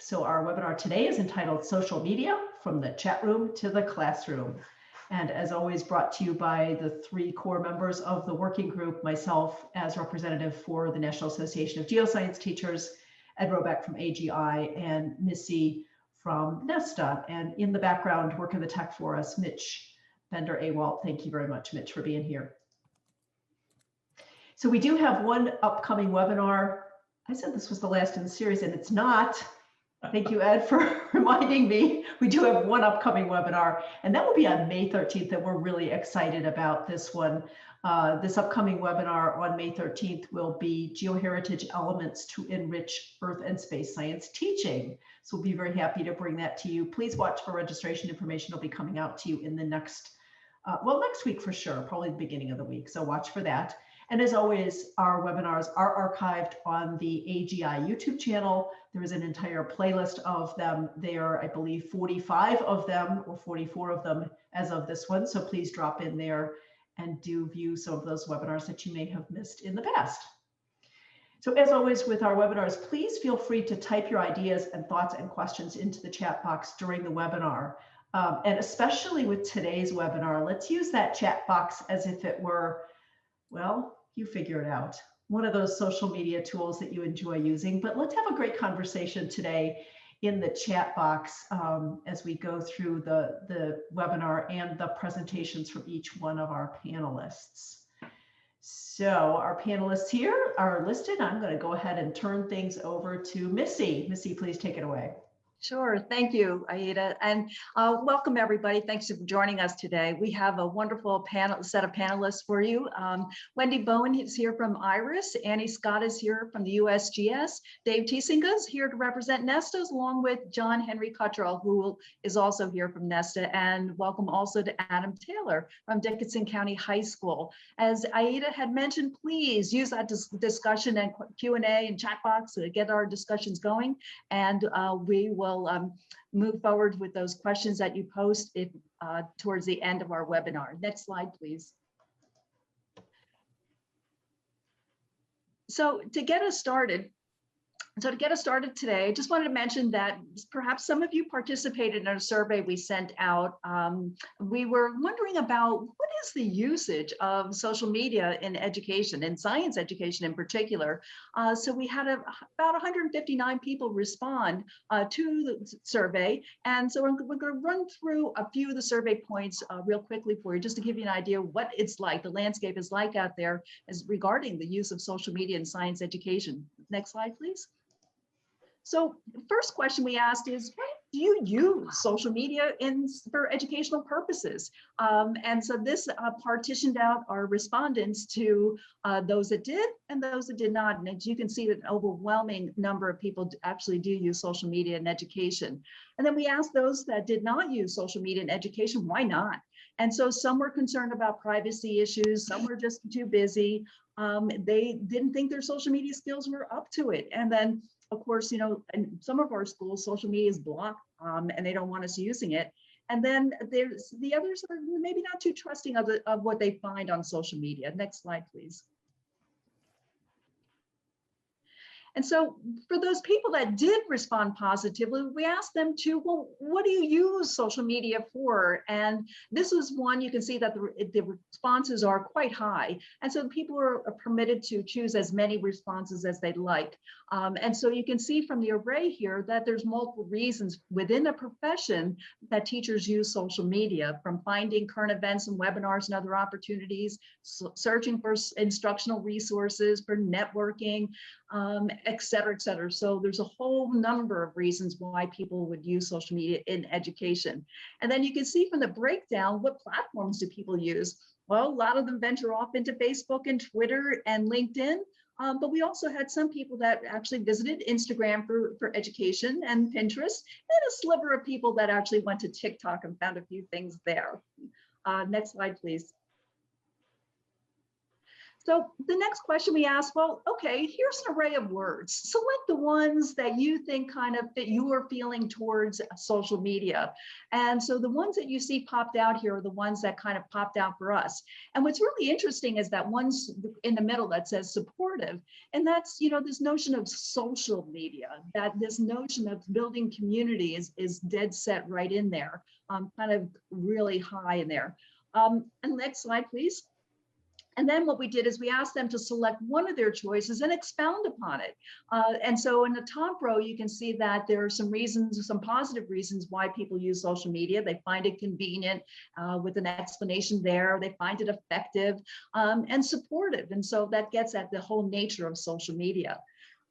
So our webinar today is entitled Social Media from the Chat Room to the Classroom. And as always, brought to you by the three core members of the working group, myself as representative for the National Association of Geoscience Teachers, Ed Robeck from AGI, and Missy from NESTA. And in the background, working the tech for us, Mitch Bender-Awalt. Thank you very much, Mitch, for being here. So we do have one upcoming webinar. I said this was the last in the series, and it's not. Thank you, Ed, for reminding me. We do have one upcoming webinar, and that will be on May 13th, and we're really excited about this one. This upcoming webinar on May 13th will be Geoheritage Elements to Enrich Earth and Space Science Teaching. So we'll be very happy to bring that to you. Please watch for registration. Information will be coming out to you in the next week for sure, probably the beginning of the week. So watch for that. And as always, our webinars are archived on the AGI YouTube channel. There is an entire playlist of them. There are, I believe, 45 of them or 44 of them as of this one. So please drop in there and do view some of those webinars that you may have missed in the past. So as always with our webinars, please feel free to type your ideas and thoughts and questions into the chat box during the webinar. And especially with today's webinar, let's use that chat box as if it were, well, you figure it out, one of those social media tools that you enjoy using. But let's have a great conversation today in the chat box as we go through the webinar and the presentations from each one of our panelists. So our panelists here are listed. I'm going to go ahead and turn things over to Missy. Missy, please take it away. Sure. Thank you, Aida. And welcome, everybody. Thanks for joining us today. We have a wonderful set of panelists for you. Wendy Bowen is here from IRIS. Annie Scott is here from the USGS. Dave Tiesinga is here to represent NESTA, along with John Henry Cottrell, who is also here from NESTA. And welcome also to Adam Taylor from Dickinson County High School. As Aida had mentioned, please use that discussion and Q&A and chat box to get our discussions going. And we will move forward with those questions that you post towards the end of our webinar. Next slide, please. So to get us started today, I just wanted to mention that perhaps some of you participated in a survey we sent out. We were wondering about what is the usage of social media in education, in science education in particular. So we had about 159 people respond to the survey. And so we're going to run through a few of the survey points real quickly for you, just to give you an idea of what it's like, the landscape is like out there as regarding the use of social media in science education. Next slide, please. So the first question we asked is, do you use social media for educational purposes? And so this partitioned out our respondents to those that did and those that did not. And as you can see, that an overwhelming number of people actually do use social media in education. And then we asked those that did not use social media in education, why not? And so some were concerned about privacy issues, some were just too busy. They didn't think their social media skills were up to it. And then of course, you know, in some of our schools, social media is blocked and they don't want us using it. And then there's the others are maybe not too trusting of what they find on social media. Next slide, please. And so for those people that did respond positively, we asked them to, well, what do you use social media for? And this was one, you can see that the responses are quite high. And so people are permitted to choose as many responses as they'd like. And so you can see from the array here that there's multiple reasons within a profession that teachers use social media, from finding current events and webinars and other opportunities, searching for instructional resources, for networking, et cetera, et cetera. So there's a whole number of reasons why people would use social media in education. And then you can see from the breakdown, what platforms do people use? Well, a lot of them venture off into Facebook and Twitter and LinkedIn. But we also had some people that actually visited Instagram for education and Pinterest, and a sliver of people that actually went to TikTok and found a few things there. Next slide, please. So the next question we asked, well, okay, here's an array of words. Select the ones that you think kind of fit your feeling towards social media. And so the ones that you see popped out here are the ones that kind of popped out for us. And what's really interesting is that one's in the middle that says supportive. And that's, this notion of social media, that this notion of building community is dead set right in there, kind of really high in there. And next slide, please. And then what we did is we asked them to select one of their choices and expound upon it. And so in the top row, you can see that there are some reasons, some positive reasons why people use social media. They find it convenient with an explanation there. They find it effective and supportive. And so that gets at the whole nature of social media.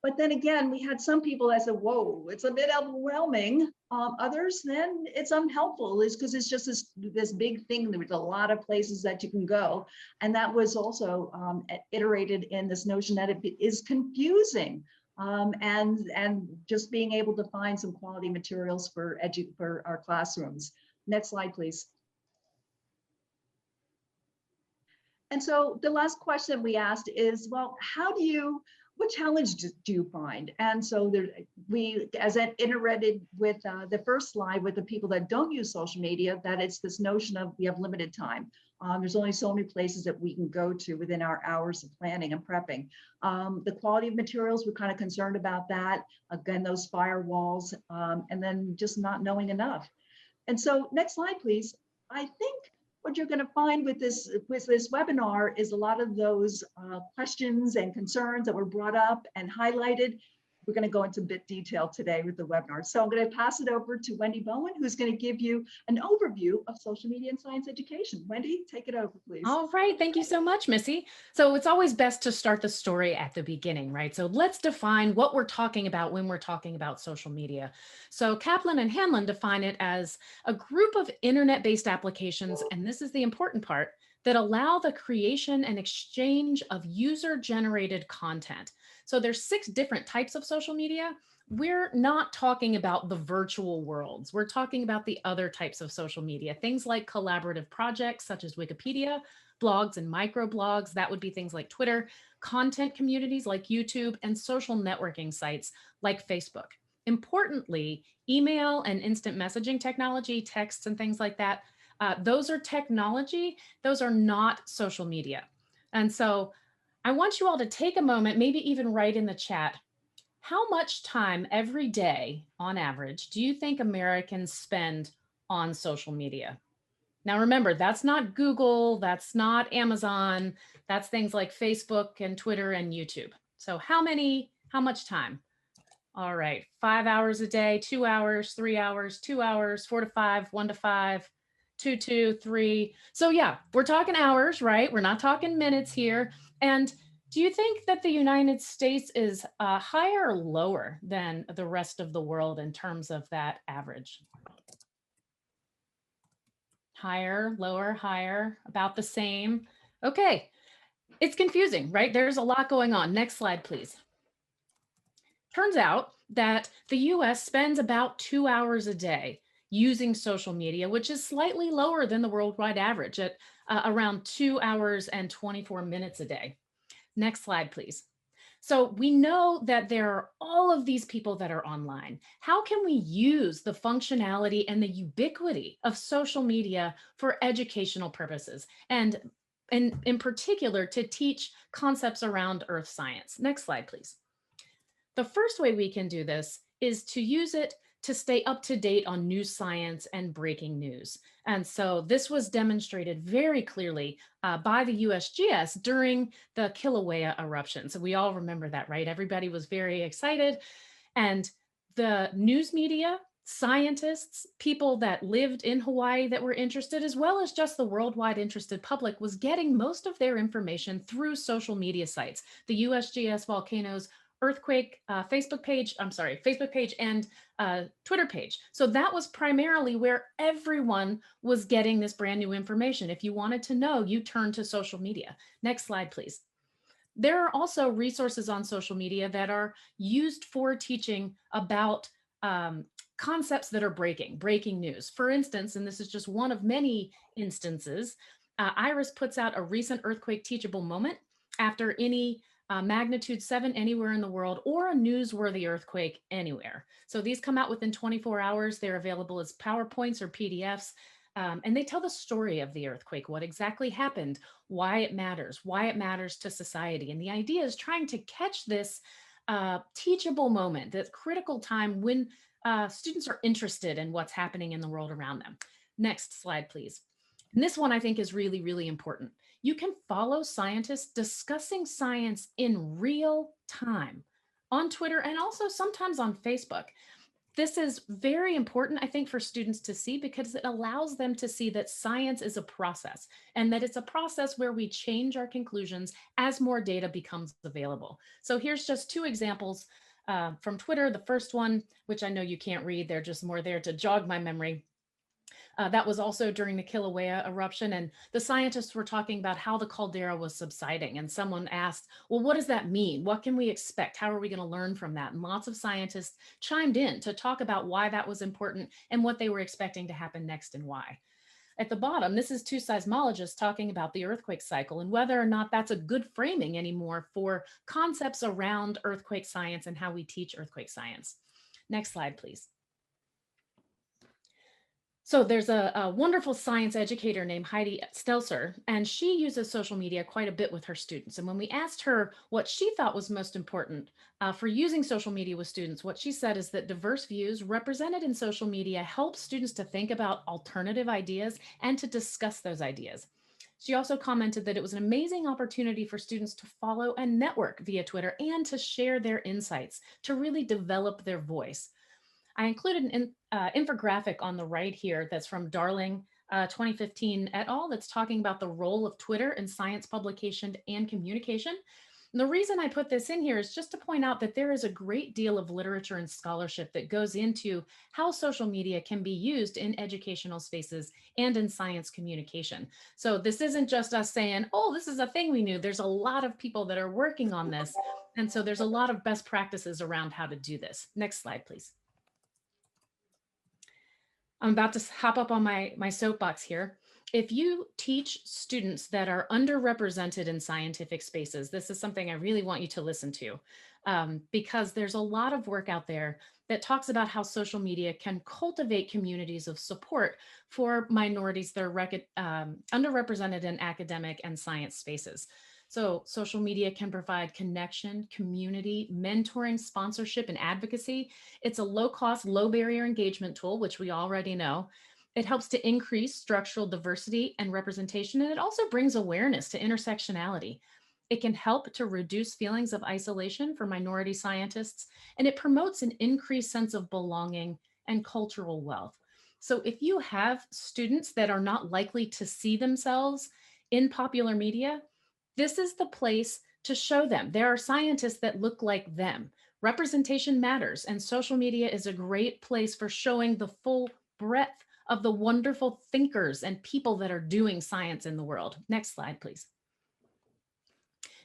But then again, we had some people that said, whoa, it's a bit overwhelming. Others, then it's unhelpful, is because it's just this big thing. There's a lot of places that you can go. And that was also iterated in this notion that it is confusing. And just being able to find some quality materials for our classrooms. Next slide, please. And so the last question we asked is, well, what challenge do you find? And so we, as I iterated with the first slide with the people that don't use social media, that it's this notion of we have limited time. There's only so many places that we can go to within our hours of planning and prepping. The quality of materials, we're kind of concerned about that. Again, those firewalls, and then just not knowing enough. And so next slide, please. I think what you're going to find with this webinar is a lot of those questions and concerns that were brought up and highlighted. We're going to go into a bit detail today with the webinar. So I'm going to pass it over to Wendy Bowen, who's going to give you an overview of social media and science education. Wendy, take it over, please. All right. Thank you so much, Missy. So it's always best to start the story at the beginning, right? So let's define what we're talking about when we're talking about social media. So Kaplan and Hanlon define it as a group of internet-based applications, and this is the important part, that allow the creation and exchange of user-generated content. So there's 6 different types of social media. We're not talking about the virtual worlds. We're talking about the other types of social media, things like collaborative projects such as Wikipedia, blogs and microblogs. That would be things like Twitter, content communities like YouTube, and social networking sites like Facebook. Importantly, email and instant messaging technology, texts and things like that, those are technology. Those are not social media. And so I want you all to take a moment, maybe even write in the chat, how much time every day, on average, do you think Americans spend on social media? Now, remember, that's not Google, that's not Amazon, that's things like Facebook and Twitter and YouTube. So how much time? All right, 5 hours a day, 2 hours, 3 hours, 2 hours, 4 to 5, 1 to 5, 2 to 3. So yeah, we're talking hours, right? We're not talking minutes here. And do you think that the United States is higher or lower than the rest of the world in terms of that average? Higher, lower, higher, about the same. Okay, it's confusing, right? There's a lot going on. Next slide, please. Turns out that the US spends about 2 hours a day using social media, which is slightly lower than the worldwide average at around 2 hours and 24 minutes a day. Next slide, please. So we know that there are all of these people that are online. How can we use the functionality and the ubiquity of social media for educational purposes? And in particular, to teach concepts around earth science. Next slide, please. The first way we can do this is to use it to stay up to date on new science and breaking news. And so this was demonstrated very clearly by the USGS during the Kilauea eruption. So we all remember that, right? Everybody was very excited. And the news media, scientists, people that lived in Hawaii that were interested, as well as just the worldwide interested public, was getting most of their information through social media sites. The USGS Volcanoes earthquake Facebook page and Twitter page. So that was primarily where everyone was getting this brand new information. If you wanted to know, you turned to social media. Next slide, please. There are also resources on social media that are used for teaching about concepts that are breaking news. For instance, and this is just one of many instances, IRIS puts out a recent earthquake teachable moment. after any magnitude 7 anywhere in the world or a newsworthy earthquake anywhere. So these come out within 24 hours. They're available as PowerPoints or PDFs. And they tell the story of the earthquake, what exactly happened, why it matters to society. And the idea is trying to catch this teachable moment, that critical time when students are interested in what's happening in the world around them. Next slide, please. And this one I think is really, really important. You can follow scientists discussing science in real time on Twitter and also sometimes on Facebook. This is very important, I think, for students to see because it allows them to see that science is a process and that it's a process where we change our conclusions as more data becomes available. So here's just two examples from Twitter. The first one, which I know you can't read, they're just more there to jog my memory. That was also during the Kilauea eruption, and the scientists were talking about how the caldera was subsiding. And someone asked, well, what does that mean? What can we expect? How are we going to learn from that? And lots of scientists chimed in to talk about why that was important and what they were expecting to happen next and why. At the bottom, this is two seismologists talking about the earthquake cycle and whether or not that's a good framing anymore for concepts around earthquake science and how we teach earthquake science. Next slide, please. So there's a wonderful science educator named Heidi Stelzer, and she uses social media quite a bit with her students. And when we asked her what she thought was most important for using social media with students, what she said is that diverse views represented in social media help students to think about alternative ideas and to discuss those ideas. She also commented that it was an amazing opportunity for students to follow and network via Twitter and to share their insights, to really develop their voice. I included an infographic on the right here that's from Darling 2015 et al. That's talking about the role of Twitter in science publication and communication. And the reason I put this in here is just to point out that there is a great deal of literature and scholarship that goes into how social media can be used in educational spaces and in science communication. So this isn't just us saying, oh, this is a thing we knew. There's a lot of people that are working on this. And so there's a lot of best practices around how to do this. Next slide, please. I'm about to hop up on my soapbox here. If you teach students that are underrepresented in scientific spaces, this is something I really want you to listen to, because there's a lot of work out there that talks about how social media can cultivate communities of support for minorities that are underrepresented in academic and science spaces. So social media can provide connection, community, mentoring, sponsorship, and advocacy. It's a low-cost, low-barrier engagement tool, which we already know. It helps to increase structural diversity and representation, and it also brings awareness to intersectionality. It can help to reduce feelings of isolation for minority scientists, and it promotes an increased sense of belonging and cultural wealth. So if you have students that are not likely to see themselves in popular media, this is the place to show them. There are scientists that look like them. Representation matters, and social media is a great place for showing the full breadth of the wonderful thinkers and people that are doing science in the world. Next slide, please.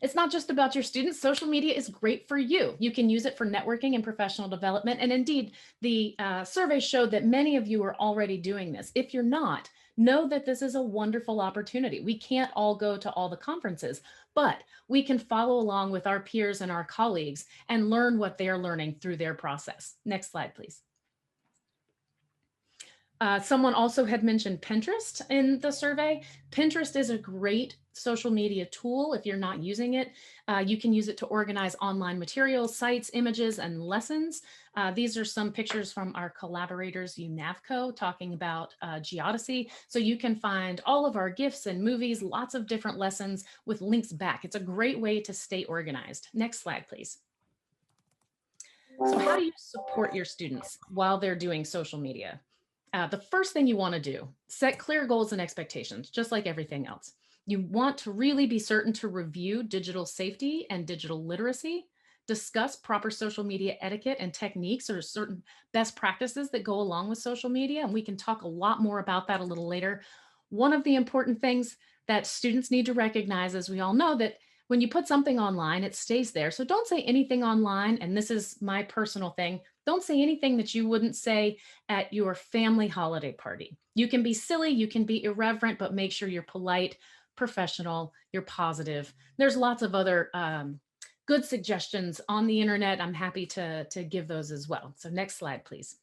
It's not just about your students. Social media is great for you. You can use it for networking and professional development. And indeed, the survey showed that many of you are already doing this. If you're not, know that this is a wonderful opportunity. We can't all go to all the conferences, but we can follow along with our peers and our colleagues and learn what they're learning through their process. Next slide, please. Someone also had mentioned Pinterest in the survey. Pinterest is a great social media tool. If you're not using it, you can use it to organize online materials, sites, images, and lessons. These are some pictures from our collaborators, UNAVCO, talking about geodesy. So you can find all of our GIFs and movies, lots of different lessons with links back. It's a great way to stay organized. Next slide, please. So how do you support your students while they're doing social media? The first thing you want to do, set clear goals and expectations, just like everything else. You want to really be certain to review digital safety and digital literacy, discuss proper social media etiquette and techniques or certain best practices that go along with social media. And we can talk a lot more about that a little later. One of the important things that students need to recognize, as we all know, that when you put something online, it stays there. So don't say anything online. And this is my personal thing. Don't say anything that you wouldn't say at your family holiday party. You can be silly, you can be irreverent, but make sure you're polite. professional, you're positive. There's lots of other good suggestions on the internet. I'm happy to give those as well. So next slide, please.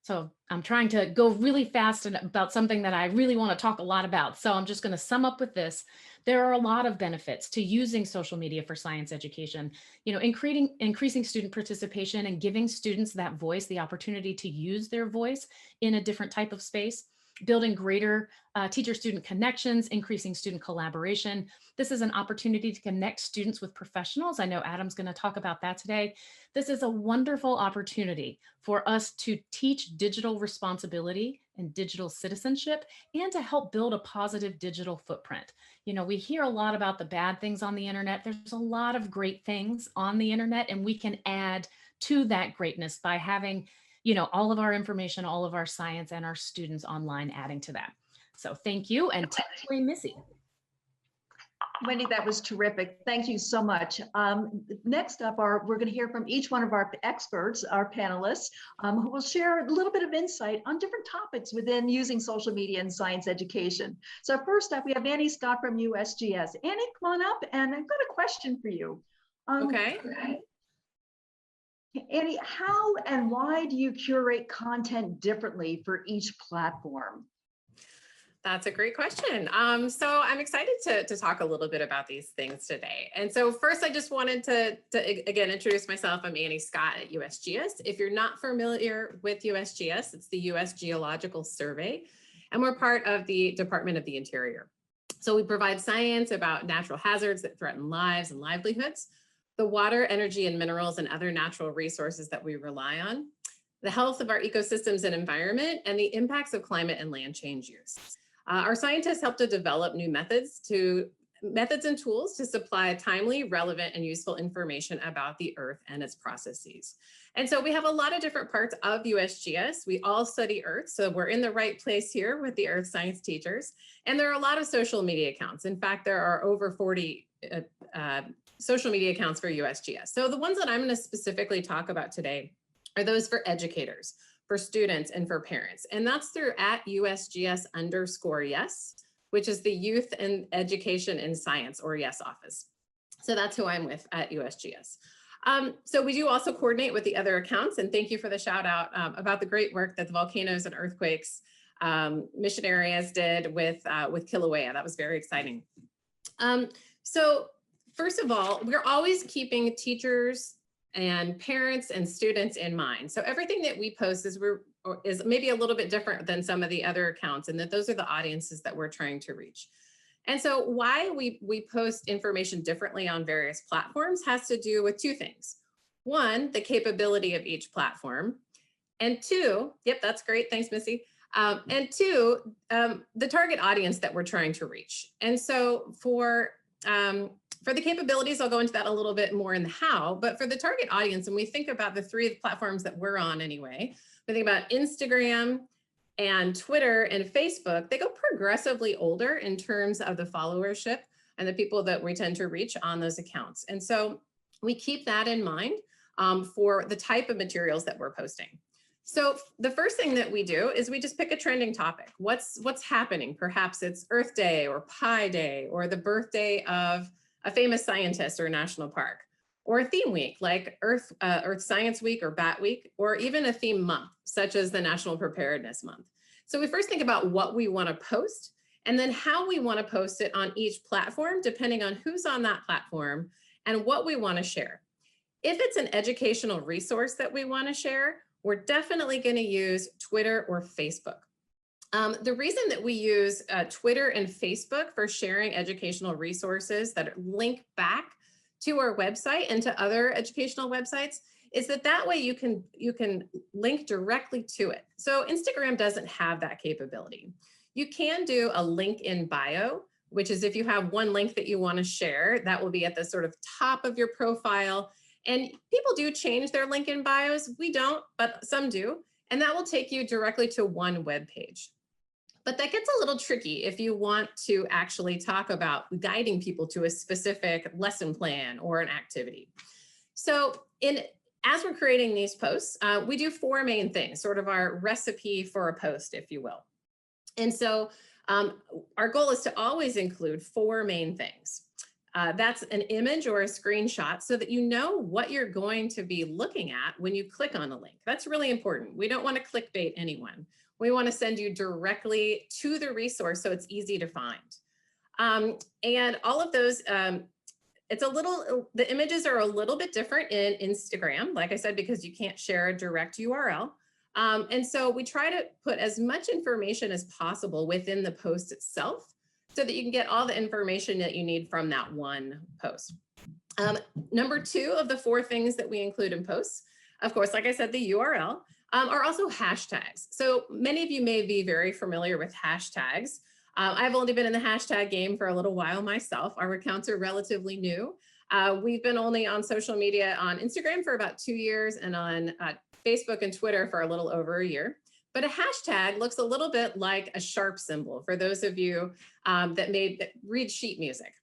So I'm trying to go really fast about something that I really want to talk a lot about. So I'm just going to sum up with this. There are a lot of benefits to using social media for science education, you know, increasing student participation and giving students that voice, the opportunity to use their voice in a different type of space, building greater teacher-student connections, increasing student collaboration. This is an opportunity to connect students with professionals. I know Adam's going to talk about that today. This is a wonderful opportunity for us to teach digital responsibility and digital citizenship and to help build a positive digital footprint. You know, we hear a lot about the bad things on the internet. There's a lot of great things on the internet, and we can add to that greatness by having, you know, all of our information, all of our science and our students online adding to that. So thank you, and take it away, Missy. Wendy, that was terrific. Thank you so much. Next up, we're going to hear from each one of our experts, our panelists, who will share a little bit of insight on different topics within using social media in science education. So first up, we have Annie Scott from USGS. Annie, come on up, and I've got a question for you. Okay. Annie, how and why do you curate content differently for each platform? That's a great question. So I'm excited to talk a little bit about these things today. And so first, I just wanted to again, introduce myself. I'm Annie Scott at USGS. If you're not familiar with USGS, it's the US Geological Survey, and we're part of the Department of the Interior. So we provide science about natural hazards that threaten lives and livelihoods, the water, energy, and minerals and other natural resources that we rely on, the health of our ecosystems and environment, and the impacts of climate and land change use. Our scientists help to develop new methods and tools to supply timely, relevant, and useful information about the Earth and its processes. And so we have a lot of different parts of USGS. We all study Earth, so we're in the right place here with the Earth science teachers. And there are a lot of social media accounts. In fact, there are over 40 social media accounts for USGS. So the ones that I'm going to specifically talk about today are those for educators, for students, and for parents. And that's through @USGS_yes, which is the Youth and Education in Science, or YES office. So that's who I'm with at USGS. So we do also coordinate with the other accounts, and thank you for the shout out about the great work that the volcanoes and earthquakes mission areas did with Kilauea. That was very exciting. So first of all, we're always keeping teachers and parents and students in mind. So everything that we post is maybe a little bit different than some of the other accounts, and that those are the audiences that we're trying to reach. And so why we post information differently on various platforms has to do with two things. One, the capability of each platform. And two, yep, that's great. Thanks, Missy. And two, the target audience that we're trying to reach. And so for the capabilities, I'll go into that a little bit more in the how, but for the target audience, and we think about the three platforms that we're on anyway, we think about Instagram and Twitter and Facebook, they go progressively older in terms of the followership and the people that we tend to reach on those accounts. And so we keep that in mind for the type of materials that we're posting. So the first thing that we do is we just pick a trending topic. What's happening? Perhaps it's Earth Day or Pi Day or the birthday of a famous scientist or a national park, or a theme week like Earth Science Week or Bat Week, or even a theme month such as the National Preparedness Month. So we first think about what we want to post and then how we want to post it on each platform, depending on who's on that platform and what we want to share. If it's an educational resource that we want to share, we're definitely going to use Twitter or Facebook. The reason that we use Twitter and Facebook for sharing educational resources that link back to our website and to other educational websites is that way you can link directly to it. So Instagram doesn't have that capability. You can do a link in bio, which is if you have one link that you want to share, that will be at the sort of top of your profile. And people do change their link in bios. We don't, but some do. And that will take you directly to one web page. But that gets a little tricky if you want to actually talk about guiding people to a specific lesson plan or an activity. So as we're creating these posts, we do four main things, sort of our recipe for a post, if you will. And so Our goal is to always include 4 main things. That's an image or a screenshot so that you know what you're going to be looking at when you click on a link. That's really important. We don't want to clickbait anyone. We want to send you directly to the resource so it's easy to find. And all of those, the images are a little bit different in Instagram, like I said, because you can't share a direct URL. And so we try to put as much information as possible within the post itself so that you can get all the information that you need from that one post. Number 2 of the 4 things that we include in posts, of course, like I said, the URL, are also hashtags. So many of you may be very familiar with hashtags. I've only been in the hashtag game for a little while myself. Our accounts are relatively new. We've been only on social media on Instagram for about 2 years and on Facebook and Twitter for a little over a year. But a hashtag looks a little bit like a sharp symbol for those of you that read sheet music.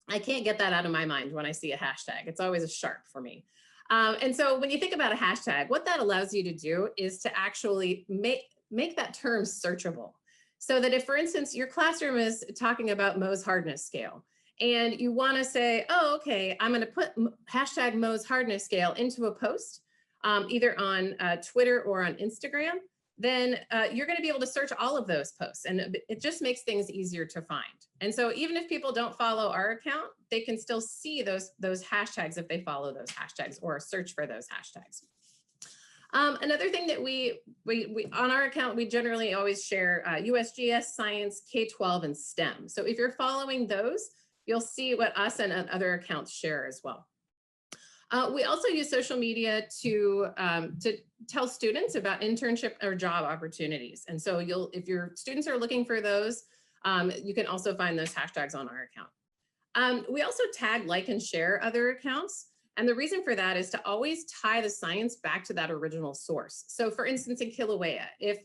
I can't get that out of my mind when I see a hashtag. It's always a sharp for me. And so when you think about a hashtag, what that allows you to do is to actually make that term searchable. So that if, for instance, your classroom is talking about Mohs hardness scale, and you want to say, oh, okay, I'm going to put hashtag Mohs hardness scale into a post, either on Twitter or on Instagram, then you're going to be able to search all of those posts, and it just makes things easier to find. And so even if people don't follow our account, they can still see those hashtags if they follow those hashtags or search for those hashtags. Another thing that we on our account, we generally always share USGS, science, K-12, and STEM. So if you're following those, you'll see what us and other accounts share as well. We also use social media to tell students about internship or job opportunities. And so if your students are looking for those, you can also find those hashtags on our account. We also tag, like, and share other accounts. And the reason for that is to always tie the science back to that original source. So for instance, in Kilauea, if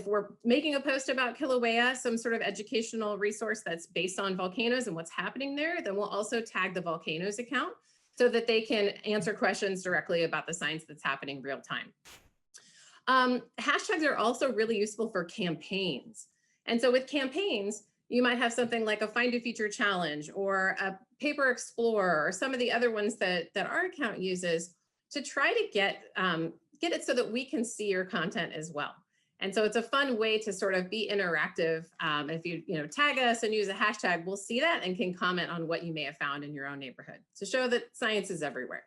we're making a post about Kilauea, some sort of educational resource that's based on volcanoes and what's happening there, then we'll also tag the volcanoes account so that they can answer questions directly about the science that's happening real time. Hashtags are also really useful for campaigns. And so with campaigns, you might have something like a Find a Feature challenge or a Paper Explorer or some of the other ones that our account uses to try to get it so that we can see your content as well. And so it's a fun way to sort of be interactive. If you tag us and use a hashtag, we'll see that and can comment on what you may have found in your own neighborhood to show that science is everywhere.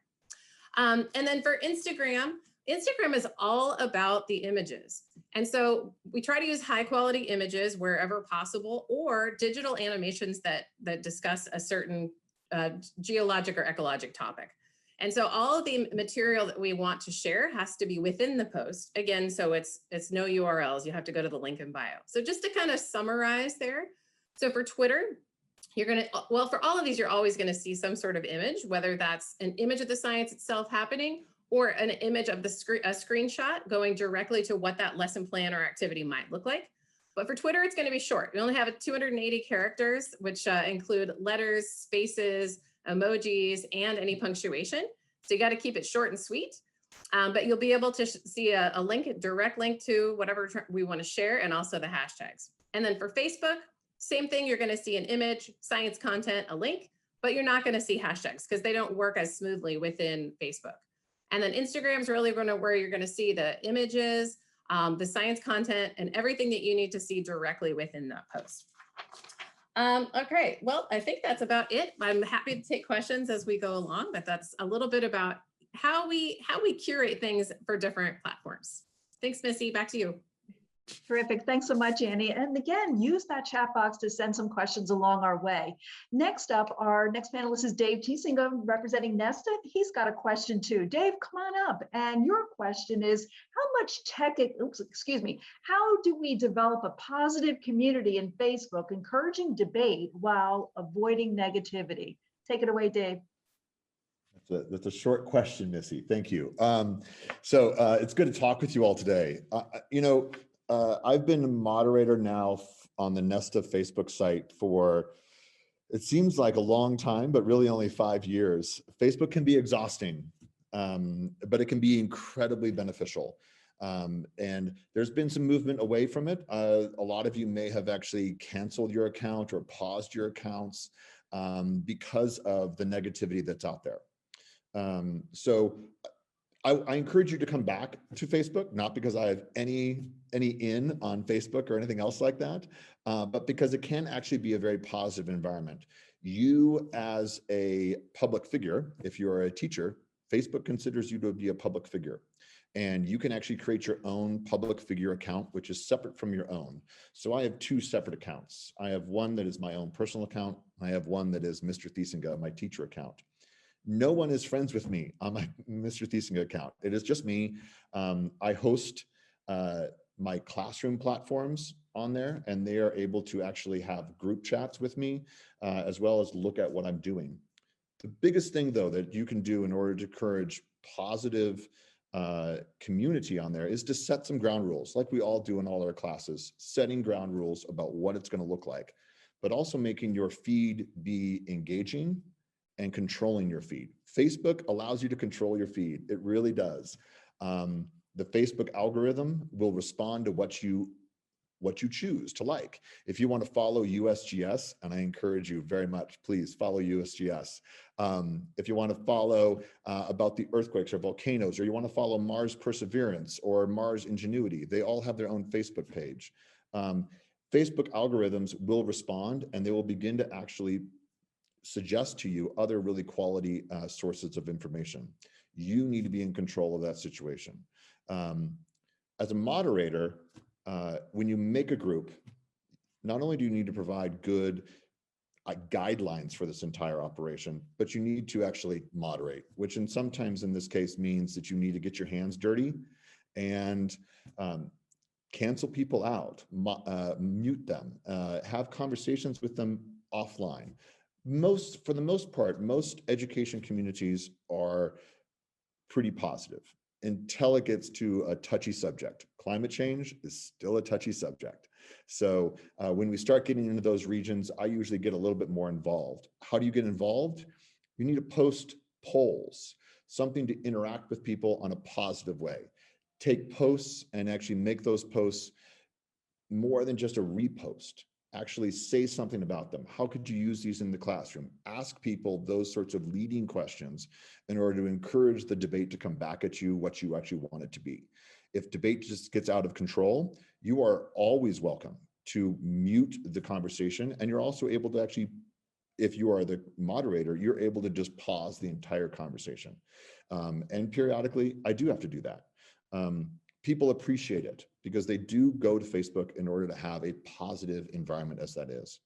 And then for Instagram is all about the images. And so we try to use high quality images wherever possible, or digital animations that discuss a certain geologic or ecologic topic. And so all of the material that we want to share has to be within the post. Again, so it's no URLs. You have to go to the link in bio. So just to kind of summarize there. So for Twitter, for all of these, you're always going to see some sort of image, whether that's an image of the science itself happening or an image of a screenshot going directly to what that lesson plan or activity might look like. But for Twitter, it's going to be short. We only have 280 characters, which include letters, spaces, emojis, and any punctuation. So you got to keep it short and sweet, but you'll be able to see a direct link to whatever we want to share, and also the hashtags. And then for Facebook, same thing. You're going to see an image, science content, a link, but you're not going to see hashtags because they don't work as smoothly within Facebook. And then Instagram is really where you're going to see the images, the science content, and everything that you need to see directly within that post. Okay, well, I think that's about it. I'm happy to take questions as we go along, but that's a little bit about how we curate things for different platforms. Thanks, Missy. Back to you. Terrific. Thanks so much, Annie. And again, use that chat box to send some questions along our way. Next up, our next panelist is Dave Tiesinga, representing Nesta. He's got a question too. Dave, come on up. And your question is, how do we develop a positive community in Facebook, encouraging debate while avoiding negativity? Take it away, Dave. That's a short question, Missy. Thank you. It's good to talk with you all today. I've been a moderator now on the Nesta Facebook site for, it seems like a long time, but really only 5 years. Facebook can be exhausting, but it can be incredibly beneficial. And there's been some movement away from it. A lot of you may have actually canceled your account or paused your accounts because of the negativity that's out there. So I encourage you to come back to Facebook, not because I have any in on Facebook or anything else like that, but because it can actually be a very positive environment. You as a public figure, if you're a teacher, Facebook considers you to be a public figure. And you can actually create your own public figure account, which is separate from your own. So I have two separate accounts. I have one that is my own personal account. I have one that is Mr. Thiesinga, my teacher account. No one is friends with me on my Mr. Thiesinga account. It is just me. I host my classroom platforms on there, and they are able to actually have group chats with me, as well as look at what I'm doing. The biggest thing, though, that you can do in order to encourage positive community on there is to set some ground rules, like we all do in all our classes, setting ground rules about what it's going to look like, but also making your feed be engaging and controlling your feed. Facebook allows you to control your feed. It really does. The Facebook algorithm will respond to what you choose to like. If you want to follow USGS, and I encourage you very much, please follow USGS. If you want to follow about the earthquakes or volcanoes, or you want to follow Mars Perseverance or Mars Ingenuity, they all have their own Facebook page. Facebook algorithms will respond, and they will begin to actually suggest to you other really quality sources of information. You need to be in control of that situation. As a moderator, when you make a group, not only do you need to provide good guidelines for this entire operation, but you need to actually moderate, which sometimes in this case means that you need to get your hands dirty and cancel people out, mute them, have conversations with them offline. For the most part, most education communities are pretty positive until it gets to a touchy subject. Climate change is still a touchy subject. So when we start getting into those regions, I usually get a little bit more involved. How do you get involved? You need to post polls, something to interact with people on a positive way. Take posts and actually make those posts more than just a repost. Actually say something about them. How could you use these in the classroom? Ask people those sorts of leading questions in order to encourage the debate to come back at you what you actually want it to be. If debate just gets out of control, you are always welcome to mute the conversation, and you're also able to actually, if you are the moderator, you're able to just pause the entire conversation. And periodically, I do have to do that. People appreciate it because they do go to Facebook in order to have a positive environment, as that is.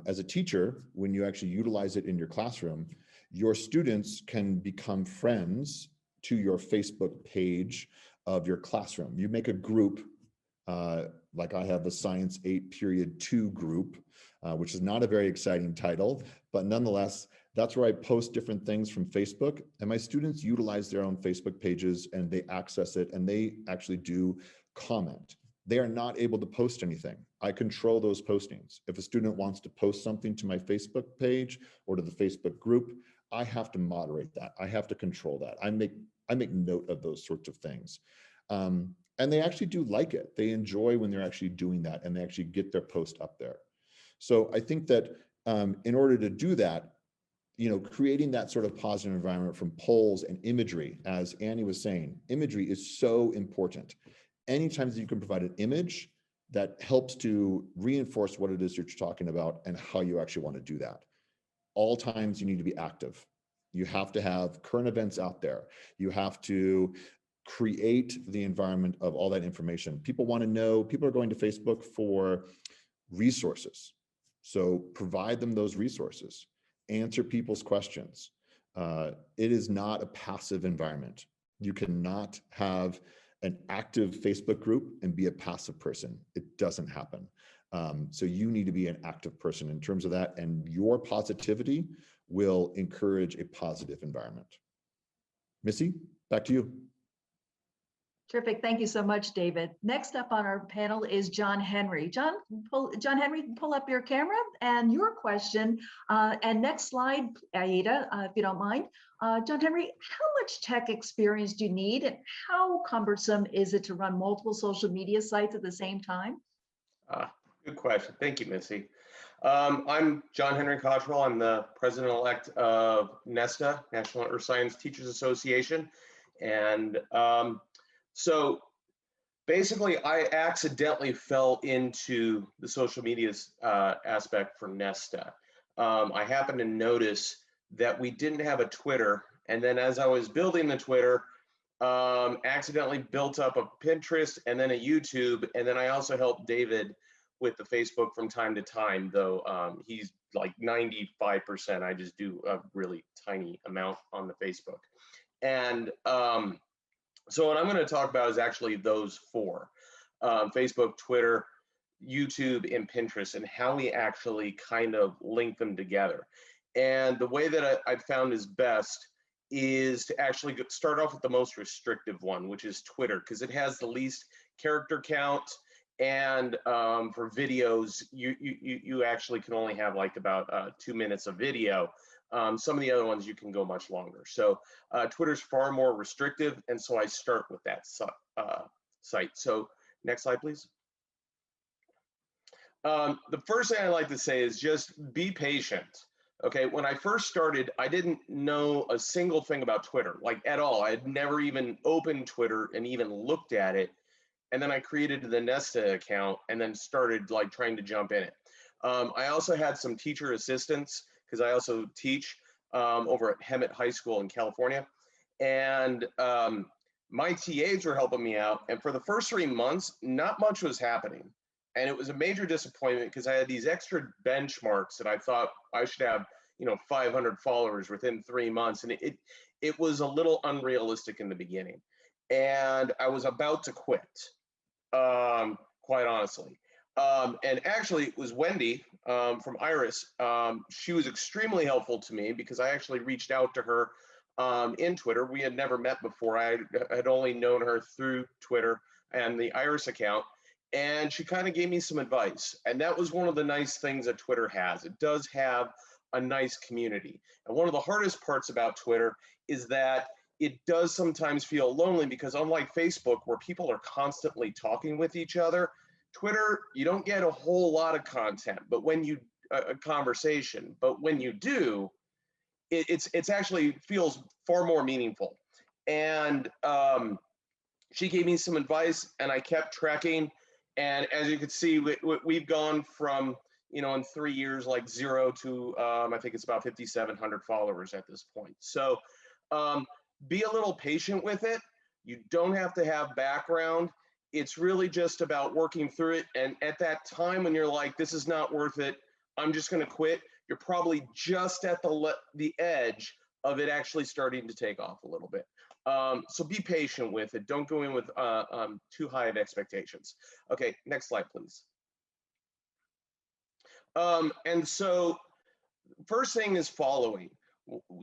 As a teacher, when you actually utilize it in your classroom, your students can become friends to your Facebook page of your classroom. You make a group, like I have a Science 8 Period 2 group, which is not a very exciting title, but nonetheless, that's where I post different things from Facebook, and my students utilize their own Facebook pages and they access it and they actually do comment. They are not able to post anything. I control those postings. If a student wants to post something to my Facebook page or to the Facebook group, I have to moderate that. I have to control that. I make note of those sorts of things. And they actually do like it. They enjoy when they're actually doing that and they actually get their post up there. So I think that in order to do that, creating that sort of positive environment from polls and imagery, as Annie was saying, imagery is so important. Anytime that you can provide an image that helps to reinforce what it is you're talking about and how you actually want to do that. All times you need to be active. You have to have current events out there. You have to create the environment of all that information. People want to know, people are going to Facebook for resources. So provide them those resources. Answer people's questions. It is not a passive environment. You cannot have an active Facebook group and be a passive person. It doesn't happen. So you need to be an active person in terms of that, and your positivity will encourage a positive environment. Missy, back to you. Terrific. Thank you so much, David. Next up on our panel is John Henry. John Henry, pull up your camera and your question. And next slide, Aida, if you don't mind. John Henry, how much tech experience do you need, and how cumbersome is it to run multiple social media sites at the same time? Good question. Thank you, Missy. I'm John Henry Cottrell. I'm the president-elect of NESTA, National Earth Science Teachers Association. And so basically, I accidentally fell into the social media aspect for NESTA. I happened to notice that we didn't have a Twitter. And then as I was building the Twitter, accidentally built up a Pinterest and then a YouTube. And then I also helped David with the Facebook from time to time, though he's like 95%. I just do a really tiny amount on the Facebook. And so what I'm going to talk about is actually those four, Facebook, Twitter, YouTube, and Pinterest, and how we actually kind of link them together. And the way that I've found is best is to actually start off with the most restrictive one, which is Twitter, because it has the least character count. And for videos, you actually can only have like about 2 minutes of video. Some of the other ones you can go much longer. So Twitter's far more restrictive, and so I start with that site. So next slide, please. The first thing I like to say is just be patient. Okay, when I first started, I didn't know a single thing about Twitter, like at all. I had never even opened Twitter and even looked at it. And then I created the Nesta account and then started like trying to jump in it. I also had some teacher assistants because I also teach over at Hemet High School in California. And my TAs were helping me out. And for the first 3 months, not much was happening. And it was a major disappointment because I had these extra benchmarks that I thought I should have, 500 followers within 3 months. And it was a little unrealistic in the beginning. And I was about to quit, quite honestly. And actually, it was Wendy from Iris. She was extremely helpful to me because I actually reached out to her in Twitter. We had never met before. I had only known her through Twitter and the Iris account. And she kind of gave me some advice. And that was one of the nice things that Twitter has. It does have a nice community. And one of the hardest parts about Twitter is that it does sometimes feel lonely because unlike Facebook, where people are constantly talking with each other, Twitter, you don't get a whole lot of content, but when you a conversation, but when you do, it's actually feels far more meaningful. And she gave me some advice, and I kept tracking. And as you can see, we've gone from in 3 years like 0 to I think it's about 5,700 followers at this point. So be a little patient with it. You don't have to have background. It's really just about working through it. And at that time when you're like, this is not worth it, I'm just going to quit, you're probably just at the edge of it actually starting to take off a little bit. So be patient with it. Don't go in with too high of expectations. Okay, next slide, please. And so first thing is following.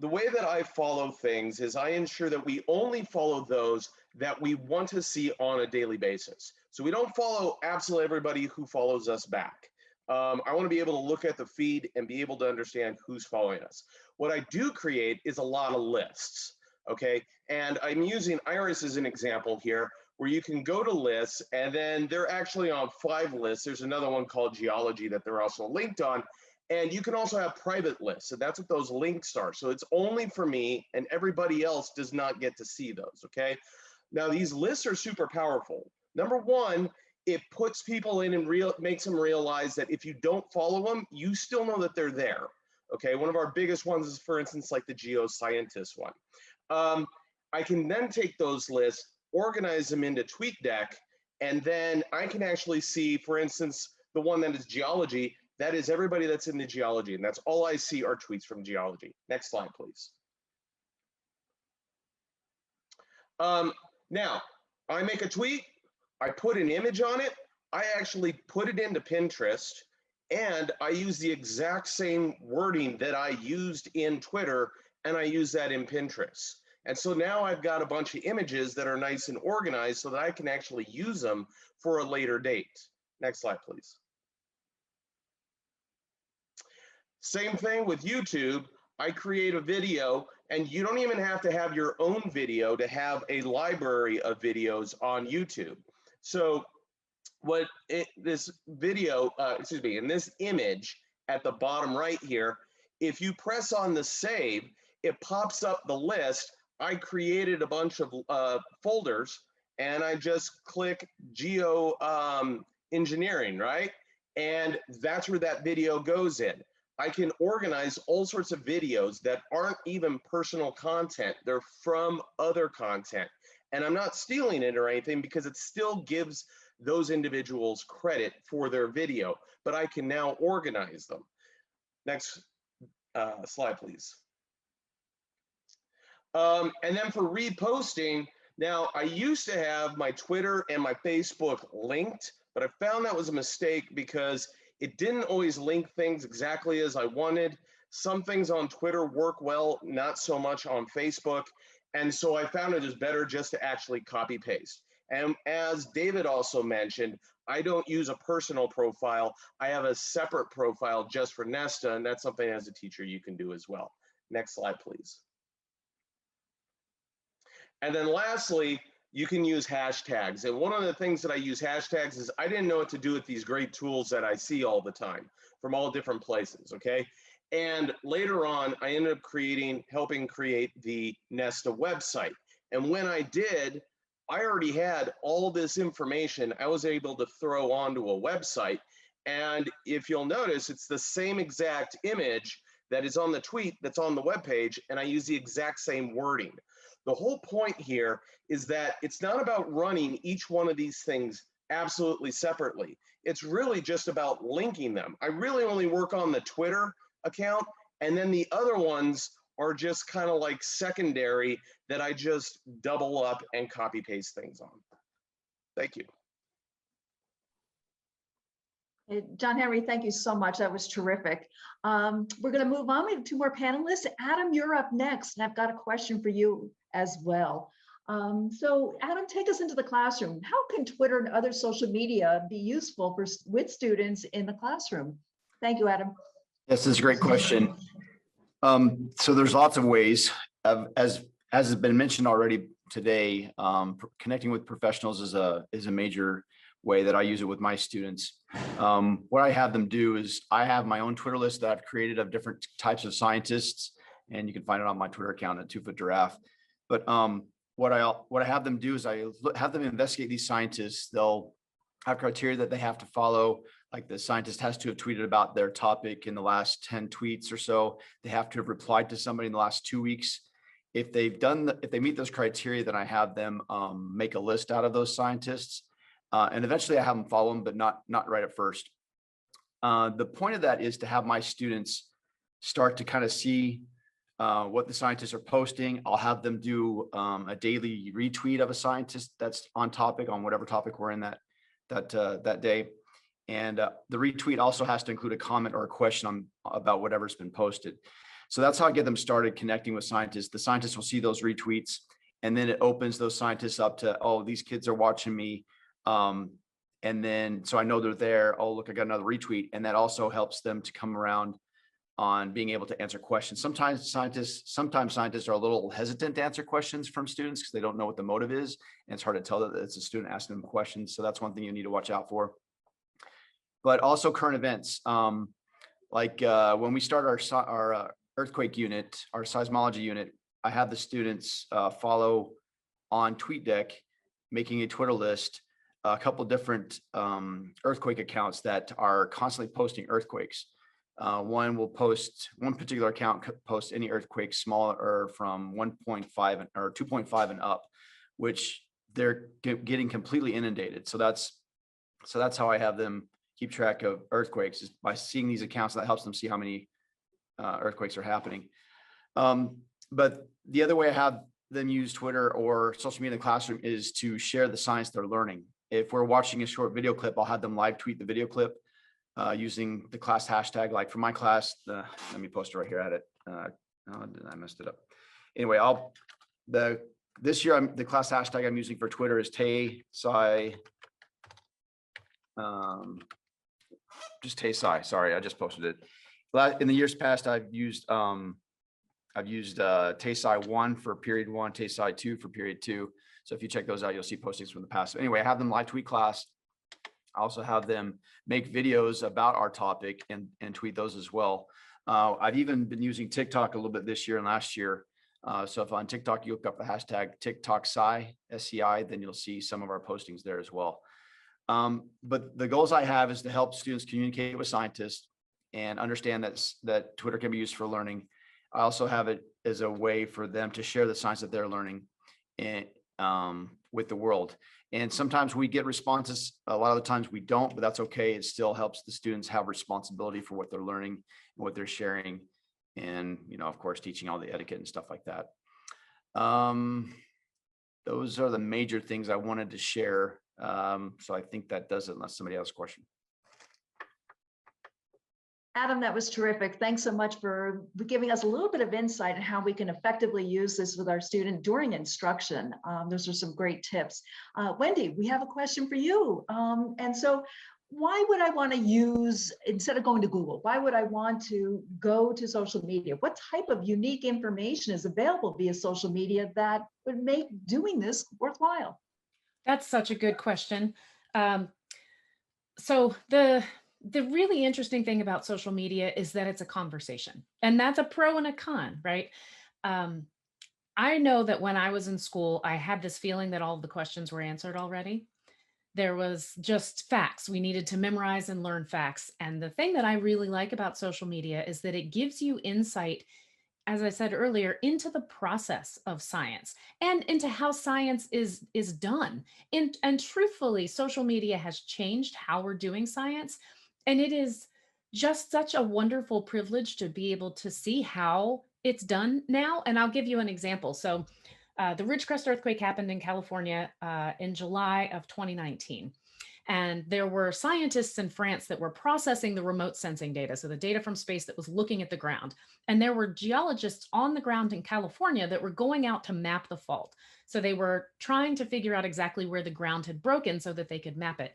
The way that I follow things is I ensure that we only follow those that we want to see on a daily basis. So we don't follow absolutely everybody who follows us back. I want to be able to look at the feed and be able to understand who's following us. What I do create is a lot of lists, okay? And I'm using Iris as an example here, where you can go to lists, and then they're actually on 5 lists. There's another one called Geology that they're also linked on. And you can also have private lists. So that's what those links are. So it's only for me, and everybody else does not get to see those, okay? Now, these lists are super powerful. Number one, it puts people in and makes them realize that if you don't follow them, you still know that they're there, okay? One of our biggest ones is, for instance, like the geoscientist one. I can then take those lists, organize them into TweetDeck, and then I can actually see, for instance, the one that is Geology. That is everybody that's in the geology, and that's all I see are tweets from geology. Next slide, please. Now, I make a tweet, I put an image on it, I actually put it into Pinterest, and I use the exact same wording that I used in Twitter, and I use that in Pinterest. And so now I've got a bunch of images that are nice and organized so that I can actually use them for a later date. Next slide, please. Same thing with YouTube. I create a video, and you don't even have to have your own video to have a library of videos on YouTube. So this video, in this image at the bottom right here, if you press on the save, it pops up the list. I created a bunch of folders, and I just click geo engineering, right? And that's where that video goes in. I can organize all sorts of videos that aren't even personal content. They're from other content. And I'm not stealing it or anything because it still gives those individuals credit for their video, but I can now organize them. Next slide, please. And then for reposting, now I used to have my Twitter and my Facebook linked, but I found that was a mistake because it didn't always link things exactly as I wanted. Some things on Twitter work well, not so much on Facebook. And so I found it is better just to actually copy paste. And as David also mentioned, I don't use a personal profile. I have a separate profile just for Nesta, and that's something as a teacher you can do as well. Next slide, please. And then lastly, you can use hashtags. And one of the things that I use hashtags is I didn't know what to do with these great tools that I see all the time from all different places, okay? And later on, I ended up helping create the Nesta website. And when I did, I already had all this information I was able to throw onto a website. And if you'll notice, it's the same exact image that is on the tweet that's on the webpage, and I use the exact same wording. The whole point here is that it's not about running each one of these things absolutely separately. It's really just about linking them. I really only work on the Twitter account, and then the other ones are just kind of like secondary that I just double up and copy paste things on. Thank you. John Henry, thank you so much. That was terrific. We're going to move on. We have two more panelists. Adam, you're up next, and I've got a question for you as well. So Adam, take us into the classroom. How can Twitter and other social media be useful with students in the classroom? Thank you, Adam. Yes, this is a great question. So there's lots of ways as has been mentioned already today. Connecting with professionals is a major way that I use it with my students. What I have them do is I have my own Twitter list that I've created of different types of scientists, and you can find it on my Twitter account at 2foot Giraffe. But what I have them do is I have them investigate these scientists. They'll have criteria that they have to follow. Like the scientist has to have tweeted about their topic in the last 10 tweets or so. They have to have replied to somebody in the last 2 weeks. If they meet those criteria, then I have them make a list out of those scientists. And eventually I have them follow them, but not right at first. The point of that is to have my students start to kind of see what the scientists are posting. I'll have them do a daily retweet of a scientist that's on topic, on whatever topic we're in that day. And the retweet also has to include a comment or a question about whatever's been posted. So that's how I get them started connecting with scientists. The scientists will see those retweets, and then it opens those scientists up to, oh, these kids are watching me. And then, so I know they're there. Oh, look, I got another retweet. And that also helps them to come around on being able to answer questions. Sometimes scientists are a little hesitant to answer questions from students because they don't know what the motive is. And it's hard to tell that it's a student asking them questions. So that's one thing you need to watch out for. But also current events. Like when we start our earthquake unit, our seismology unit, I have the students follow on TweetDeck, making a Twitter list, a couple different earthquake accounts that are constantly posting earthquakes. One particular account posts any earthquake smaller from 1.5 or 2.5 and up, which they're getting completely inundated. So that's how I have them keep track of earthquakes, is by seeing these accounts. That helps them see how many earthquakes are happening. But the other way I have them use Twitter or social media in the classroom is to share the science they're learning. If we're watching a short video clip, I'll have them live tweet the video clip using the class hashtag. Like for my class, let me post it right here at it. I messed it up. Anyway, I'll This year, the class hashtag I'm using for Twitter is TaySci. Just TaySci. Sorry, I just posted it. In the years past, I've used TaySci 1 for period 1, TaySci 2 for period 2. So if you check those out, you'll see postings from the past. So anyway, I have them live tweet class. I also have them make videos about our topic and tweet those as well. I've even been using TikTok a little bit this year and last year. So if on TikTok, you look up the hashtag TikTokSci, SCI, then you'll see some of our postings there as well. But the goals I have is to help students communicate with scientists and understand that Twitter can be used for learning. I also have it as a way for them to share the science that they're learning and, with the world. And sometimes we get responses, a lot of the times we don't, but that's okay. It still helps the students have responsibility for what they're learning and what they're sharing. And, of course, teaching all the etiquette and stuff like that. Those are the major things I wanted to share. So I think that does it, unless somebody has a question. Adam, that was terrific. Thanks so much for giving us a little bit of insight on how we can effectively use this with our student during instruction. Those are some great tips. Wendy, we have a question for you. And so why would I want to use, instead of going to Google, why would I want to go to social media? What type of unique information is available via social media that would make doing this worthwhile? That's such a good question. So the really interesting thing about social media is that it's a conversation, and that's a pro and a con, right? I know that when I was in school, I had this feeling that all of the questions were answered already. There was just facts. We needed to memorize and learn facts. And the thing that I really like about social media is that it gives you insight, as I said earlier, into the process of science and into how science is done. And truthfully, social media has changed how we're doing science. And it is just such a wonderful privilege to be able to see how it's done now. And I'll give you an example. So the Ridgecrest earthquake happened in California in July of 2019. And there were scientists in France that were processing the remote sensing data, so the data from space that was looking at the ground. And there were geologists on the ground in California that were going out to map the fault. So they were trying to figure out exactly where the ground had broken so that they could map it.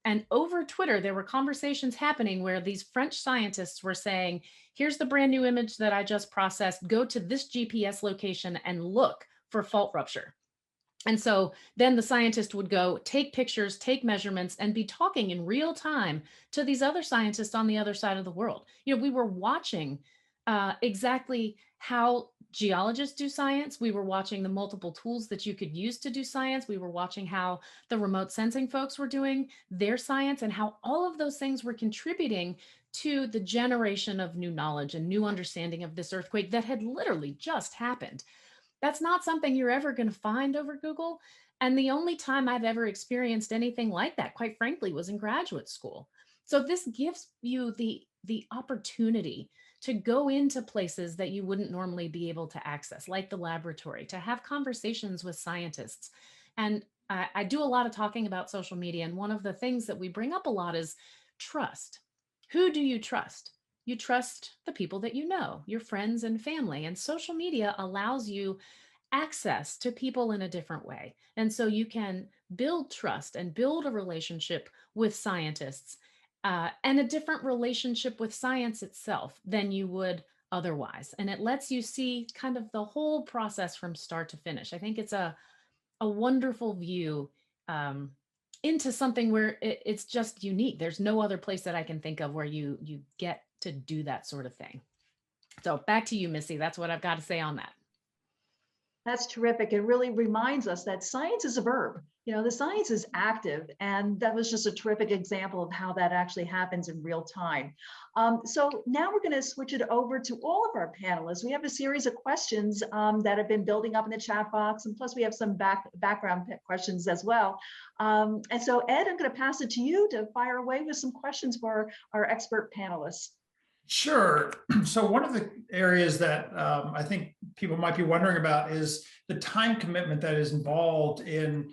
And over Twitter, there were conversations happening where these French scientists were saying, here's the brand new image that I just processed, go to this GPS location and look for fault rupture. And so then the scientist would go take pictures, take measurements, and be talking in real time to these other scientists on the other side of the world. We were watching exactly how geologists do science. We were watching the multiple tools that you could use to do science. We were watching how the remote sensing folks were doing their science and how all of those things were contributing to the generation of new knowledge and new understanding of this earthquake that had literally just happened. That's not something you're ever going to find over Google. And the only time I've ever experienced anything like that, quite frankly, was in graduate school. So this gives you the opportunity to go into places that you wouldn't normally be able to access, like the laboratory, to have conversations with scientists. And I do a lot of talking about social media. And one of the things that we bring up a lot is trust. Who do you trust? You trust the people that you know, your friends and family. And social media allows you access to people in a different way. And so you can build trust and build a relationship with scientists and a different relationship with science itself than you would otherwise. And it lets you see kind of the whole process from start to finish. I think it's a wonderful view into something where it's just unique. There's no other place that I can think of where you get to do that sort of thing. So back to you, Missy. That's what I've got to say on that. That's terrific. It really reminds us that science is a verb. The science is active, and that was just a terrific example of how that actually happens in real time. So now we're going to switch it over to all of our panelists. We have a series of questions that have been building up in the chat box, and plus we have some background questions as well. And so Ed, I'm going to pass it to you to fire away with some questions for our expert panelists. Sure. So one of the areas that I think people might be wondering about is the time commitment that is involved in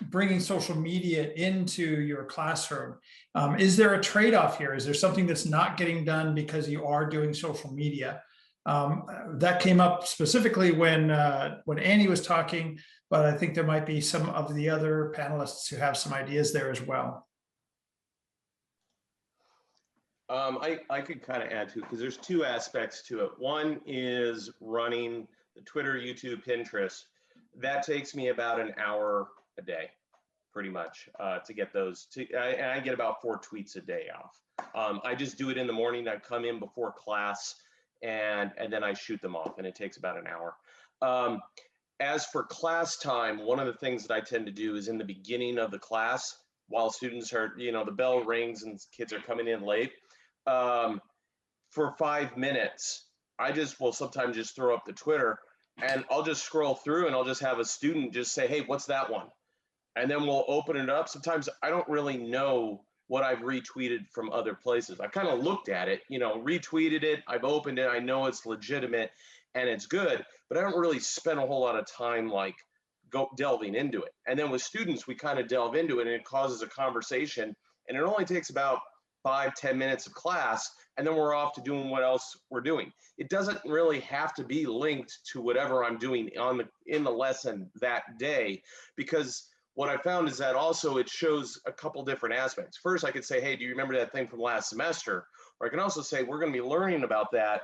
bringing social media into your classroom. Is there a trade-off here? Is there something that's not getting done because you are doing social media? That came up specifically when Annie was talking, but I think there might be some of the other panelists who have some ideas there as well. I could kind of add to it because there's two aspects to it. One is running the Twitter, YouTube, Pinterest. That takes me about an hour a day, pretty much, to get those. And I get about 4 tweets a day off. I just do it in the morning. I come in before class, and then I shoot them off, and it takes about an hour. As for class time, one of the things that I tend to do is in the beginning of the class, while students are, the bell rings and kids are coming in late, for 5 minutes, I just will sometimes just throw up the Twitter and I'll just scroll through and I'll just have a student just say, hey, what's that one? And then we'll open it up. Sometimes I don't really know what I've retweeted from other places. I kind of looked at it, retweeted it, I've opened it, I know it's legitimate and it's good, but I don't really spend a whole lot of time like delving into it. And then with students, we kind of delve into it and it causes a conversation, and it only takes about 5-10 minutes of class, and then we're off to doing what else we're doing. It doesn't really have to be linked to whatever I'm doing in the lesson that day, because what I found is that also it shows a couple different aspects. First, I could say, hey, do you remember that thing from last semester? Or I can also say, we're going to be learning about that,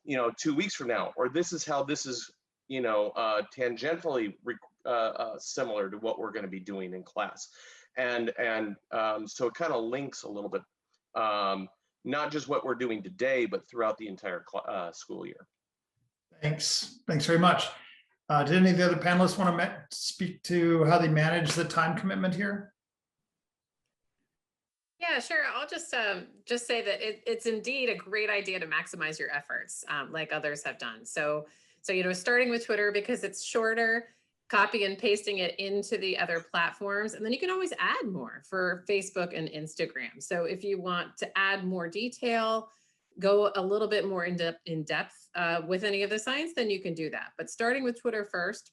2 weeks from now, or this is how this is, tangentially similar to what we're going to be doing in class. And so it kind of links a little bit, not just what we're doing today, but throughout the entire school year. Thanks very much. Did any of the other panelists want to speak to how they manage the time commitment here? Yeah, sure. I'll just say that it's indeed a great idea to maximize your efforts, like others have done. So starting with Twitter because it's shorter, copy and pasting it into the other platforms, and then you can always add more for Facebook and Instagram. So if you want to add more detail, go a little bit more in depth with any of the science, then you can do that. But starting with Twitter first,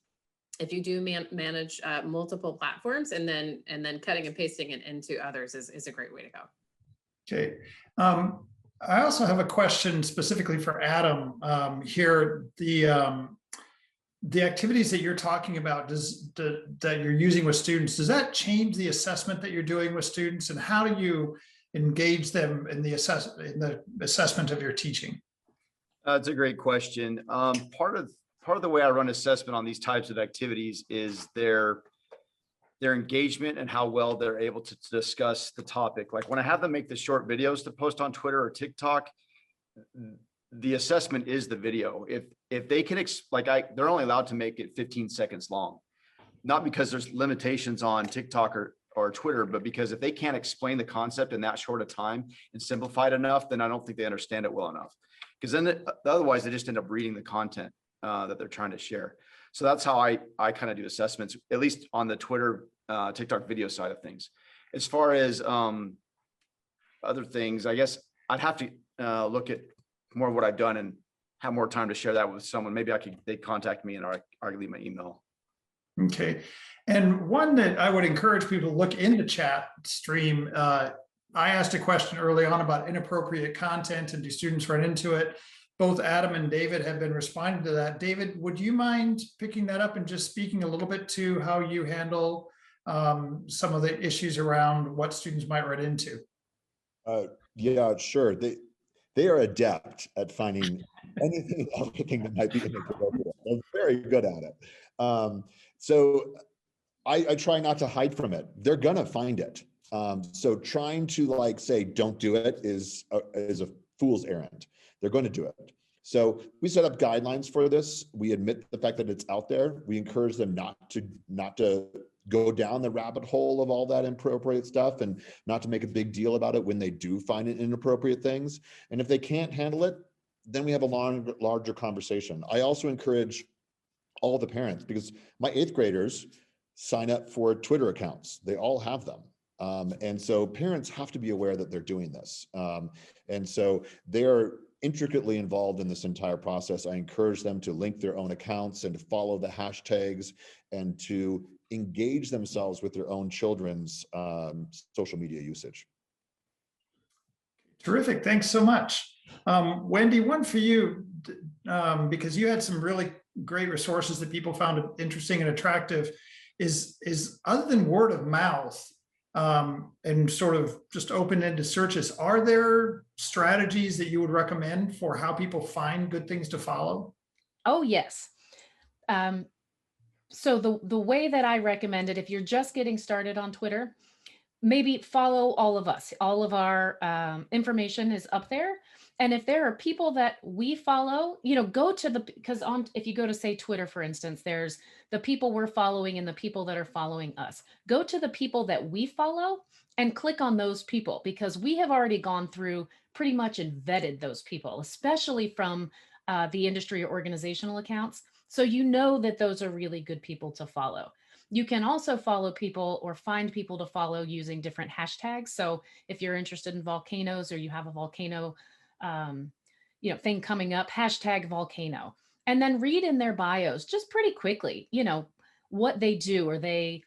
if you do manage multiple platforms, and then cutting and pasting it into others is a great way to go. Okay. I also have a question specifically for Adam here. The activities that you're talking about, that you're using with students, does that change the assessment that you're doing with students, and how do you engage them in the assessment of your teaching? That's a great question. Part of the way I run assessment on these types of activities is their engagement and how well they're able to discuss the topic. Like when I have them make the short videos to post on Twitter or TikTok, the assessment is the video. If they can, they're only allowed to make it 15 seconds long, not because there's limitations on TikTok or Twitter, but because if they can't explain the concept in that short a time and simplify it enough, then I don't think they understand it well enough. Because then otherwise they just end up reading the content that they're trying to share. So that's how I kind of do assessments, at least on the Twitter, TikTok video side of things. As far as other things, I guess I'd have to look at more of what I've done and have more time to share that with someone. Maybe they contact me and I can leave my email. Okay. And one that I would encourage people to look in the chat stream. I asked a question early on about inappropriate content and do students run into it? Both Adam and David have been responding to that. David, would you mind picking that up and just speaking a little bit to how you handle some of the issues around what students might run into? Yeah, sure. They are adept at finding anything and everything that might be inappropriate. They're very good at it. So I try not to hide from it. They're gonna find it. So trying to say, don't do it is a fool's errand. They're going to do it. So we set up guidelines for this. We admit the fact that it's out there. We encourage them not to go down the rabbit hole of all that inappropriate stuff and not to make a big deal about it when they do find it inappropriate things. And if they can't handle it, then we have a larger conversation. I also encourage all the parents, because my 8th graders sign up for Twitter accounts. They all have them. And so parents have to be aware that they're doing this. And so they're intricately involved in this entire process. I encourage them to link their own accounts and to follow the hashtags and to engage themselves with their own children's social media usage. Terrific. Thanks so much. Wendy, one for you, because you had some really great resources that people found interesting and attractive, is other than word of mouth and sort of just open-ended searches, are there strategies that you would recommend for how people find good things to follow? Oh, yes. So the way that I recommend it, if you're just getting started on Twitter, maybe follow all of us. All of our information is up there. And if there are people that we follow, go to because if you go to, say, Twitter, for instance, there's the people we're following and the people that are following us. Go to the people that we follow and click on those people, because we have already gone through pretty much and vetted those people, especially from the industry or organizational accounts. So you know that those are really good people to follow. You can also follow people or find people to follow using different hashtags. So if you're interested in volcanoes or you have a volcano, thing coming up, hashtag volcano, and then read in their bios just pretty quickly, what they do. Are they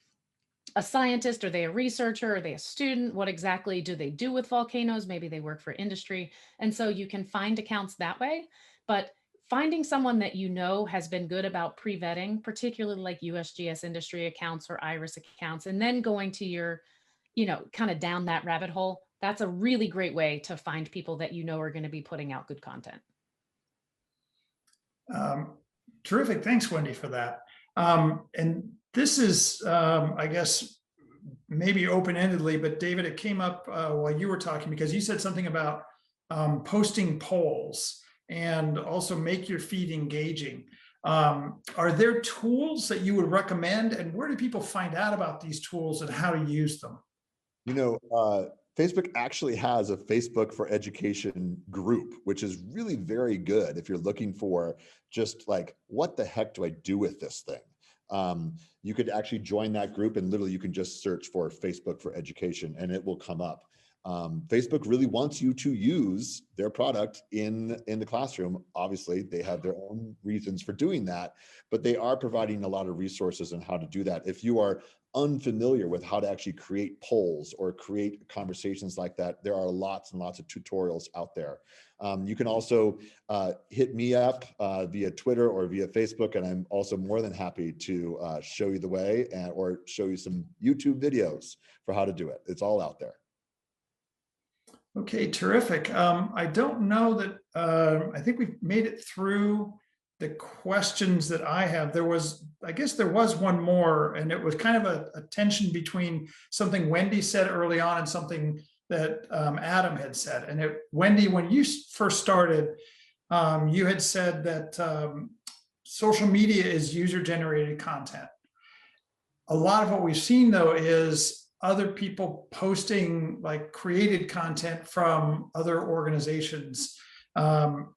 a scientist? Are they a researcher? Are they a student? What exactly do they do with volcanoes? Maybe they work for industry. And so you can find accounts that way. But finding someone that has been good about pre-vetting, particularly like USGS industry accounts or IRIS accounts, and then going to your, kind of down that rabbit hole, that's a really great way to find people that are going to be putting out good content. Terrific. Thanks, Wendy, for that. And this is, I guess, maybe open-endedly, but David, it came up while you were talking, because you said something about posting polls and also make your feed engaging. Are there tools that you would recommend, and where do people find out about these tools and how to use them? Facebook actually has a Facebook for Education group, which is really very good if you're looking for just like, what the heck do I do with this thing? You could actually join that group, and literally you can just search for Facebook for Education and it will come up. Facebook really wants you to use their product in the classroom. Obviously, they have their own reasons for doing that, but they are providing a lot of resources on how to do that. If you are unfamiliar with how to actually create polls or create conversations like that, there are lots and lots of tutorials out there. You can also hit me up via Twitter or via Facebook, and I'm also more than happy to show you the way or show you some YouTube videos for how to do it. It's all out there. Okay, terrific. I don't know that, I think we've made it through the questions that I have. I guess there was one more, and it was kind of a tension between something Wendy said early on and something that Adam had said. And Wendy, when you first started, you had said that social media is user-generated content. A lot of what we've seen, though, is other people posting like created content from other organizations. And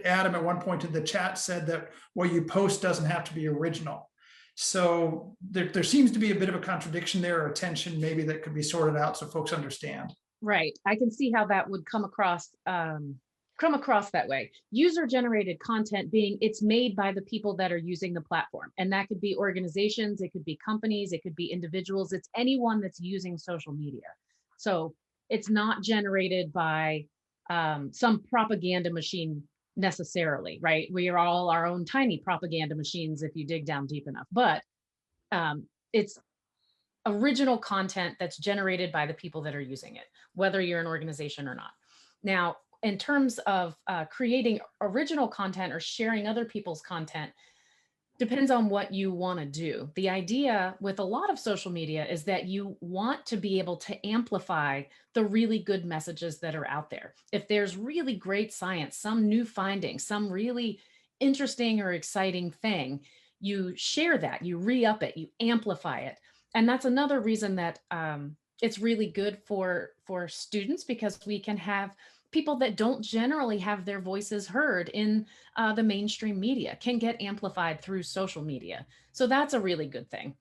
Adam at one point in the chat said that what you post doesn't have to be original. So there seems to be a bit of a contradiction there, or a tension maybe that could be sorted out so folks understand. Right. I can see how that would come across that way. User-generated content being it's made by the people that are using the platform. And that could be organizations, it could be companies, it could be individuals. It's anyone that's using social media. So it's not generated by some propaganda machine necessarily, right? We are all our own tiny propaganda machines if you dig down deep enough. But it's original content that's generated by the people that are using it, whether you're an organization or not. Now, in terms of creating original content or sharing other people's content, depends on what you want to do. The idea with a lot of social media is that you want to be able to amplify the really good messages that are out there. If there's really great science, some new finding, some really interesting or exciting thing, you share that, you re-up it, you amplify it. And that's another reason that it's really good for students, because we can have people that don't generally have their voices heard in the mainstream media can get amplified through social media. So that's a really good thing.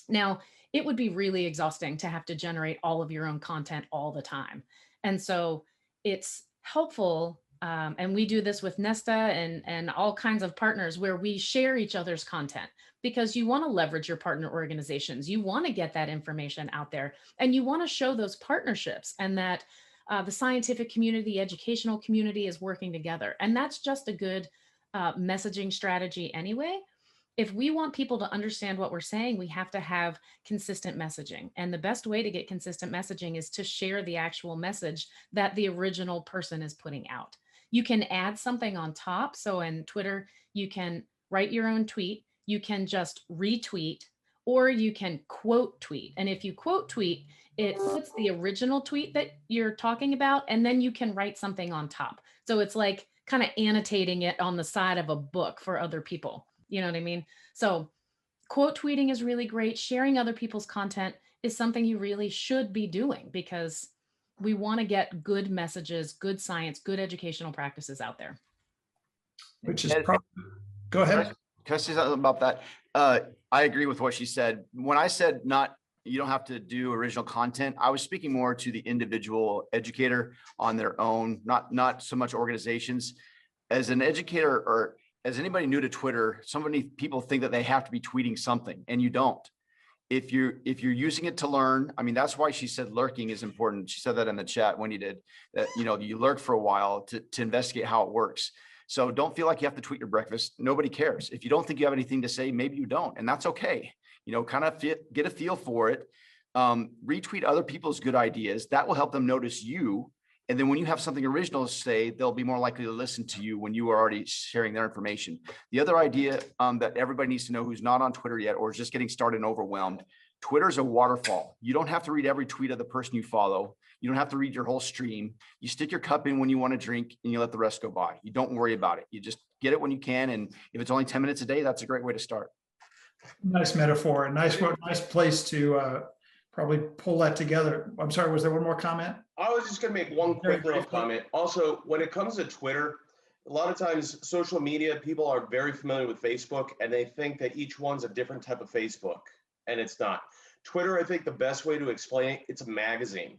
Now, it would be really exhausting to have to generate all of your own content all the time. And so it's helpful And we do this with Nesta and all kinds of partners where we share each other's content because you want to leverage your partner organizations. You want to get that information out there and you want to show those partnerships and that the scientific community, the educational community is working together. And that's just a good messaging strategy anyway. If we want people to understand what we're saying, we have to have consistent messaging. And the best way to get consistent messaging is to share the actual message that the original person is putting out. You can add something on top. So in Twitter, you can write your own tweet, you can just retweet, or you can quote tweet. And if you quote tweet, it puts the original tweet that you're talking about, and then you can write something on top. So it's like kind of annotating it on the side of a book for other people. You know what I mean? So quote tweeting is really great. Sharing other people's content is something you really should be doing because we want to get good messages, good science, good educational practices out there. Which is Ed, go ahead. Can I say something about that? I agree with what she said. When I said you don't have to do original content, I was speaking more to the individual educator on their own, not so much organizations. As an educator or as anybody new to Twitter, so many people think that they have to be tweeting something, and you don't. If you're using it to learn, I mean, that's why she said lurking is important. She said that in the chat when you did that, you lurk for a while to investigate how it works. So don't feel like you have to tweet your breakfast. Nobody cares. If you don't think you have anything to say, maybe you don't, and that's okay. Kind of get a feel for it. Retweet other people's good ideas. That will help them notice you. And then when you have something original to say, they'll be more likely to listen to you when you are already sharing their information. The other idea that everybody needs to know who's not on Twitter yet or is just getting started and overwhelmed, Twitter is a waterfall. You don't have to read every tweet of the person you follow. You don't have to read your whole stream. You stick your cup in when you want to drink and you let the rest go by. You don't worry about it. You just get it when you can. And if it's only 10 minutes a day, that's a great way to start. Nice metaphor. Nice place to probably pull that together. I'm sorry, was there one more comment? I was just going to make one quick little comment. Also, when it comes to Twitter, a lot of times social media, people are very familiar with Facebook and they think that each one's a different type of Facebook, and it's not. Twitter, I think the best way to explain it, it's a magazine.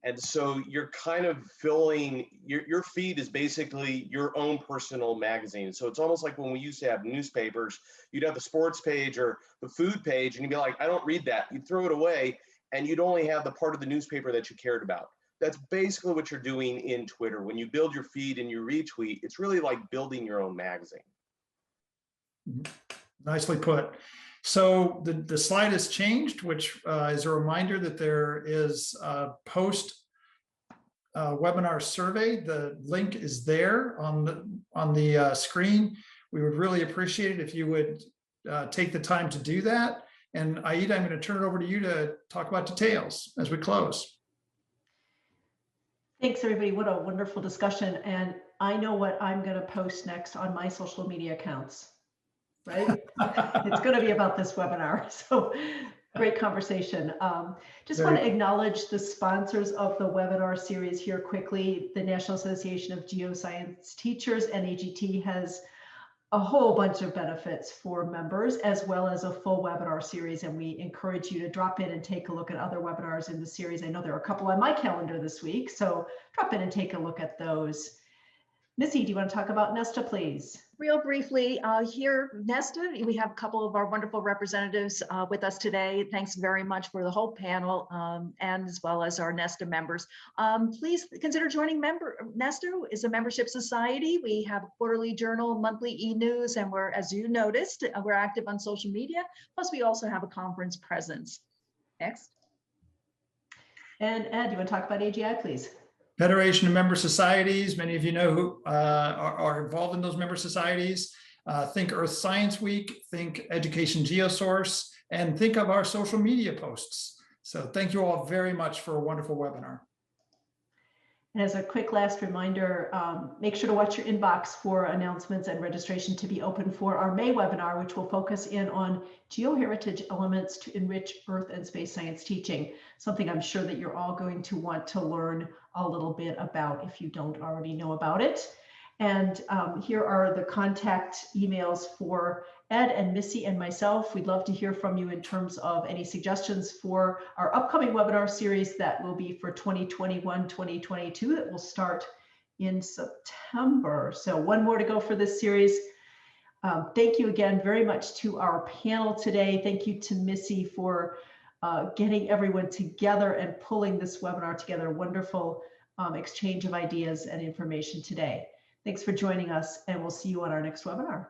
And so you're kind of filling, your feed is basically your own personal magazine. So it's almost like when we used to have newspapers, you'd have the sports page or the food page and you'd be like, I don't read that. You'd throw it away and you'd only have the part of the newspaper that you cared about. That's basically what you're doing in Twitter. When you build your feed and you retweet, it's really like building your own magazine. Nicely put. So the slide has changed, which is a reminder that there is a post webinar survey. The link is there on the screen. We would really appreciate it if you would take the time to do that. And Aida, I'm going to turn it over to you to talk about details as we close. Thanks, everybody. What a wonderful discussion. And I know what I'm going to post next on my social media accounts, right? It's going to be about this webinar. So great conversation. Just want to acknowledge the sponsors of the webinar series here quickly. The National Association of Geoscience Teachers, NAGT, has a whole bunch of benefits for members, as well as a full webinar series. And we encourage you to drop in and take a look at other webinars in the series. I know there are a couple on my calendar this week, so drop in and take a look at those. Missy, do you want to talk about Nesta, please? Real briefly, here, Nesta, we have a couple of our wonderful representatives with us today. Thanks very much for the whole panel and as well as our Nesta members. Please consider joining Nesta is a membership society. We have a quarterly journal, monthly e-news, and we're, as you noticed, we're active on social media. Plus, we also have a conference presence. Next. And Ed, do you want to talk about AGI, please? Federation of Member Societies. Many of you know who are involved in those member societies. Think Earth Science Week, think Education Geosource, and think of our social media posts. So thank you all very much for a wonderful webinar. And as a quick last reminder, make sure to watch your inbox for announcements and registration to be open for our May webinar, which will focus in on geoheritage elements to enrich Earth and space science teaching, something I'm sure that you're all going to want to learn a little bit about if you don't already know about it. And here are the contact emails for Ed and Missy and myself. We'd love to hear from you in terms of any suggestions for our upcoming webinar series that will be for 2021-2022 that will start in September. So one more to go for this series. Thank you again very much to our panel today. Thank you to Missy for getting everyone together and pulling this webinar together. Wonderful exchange of ideas and information today. Thanks for joining us, and we'll see you on our next webinar.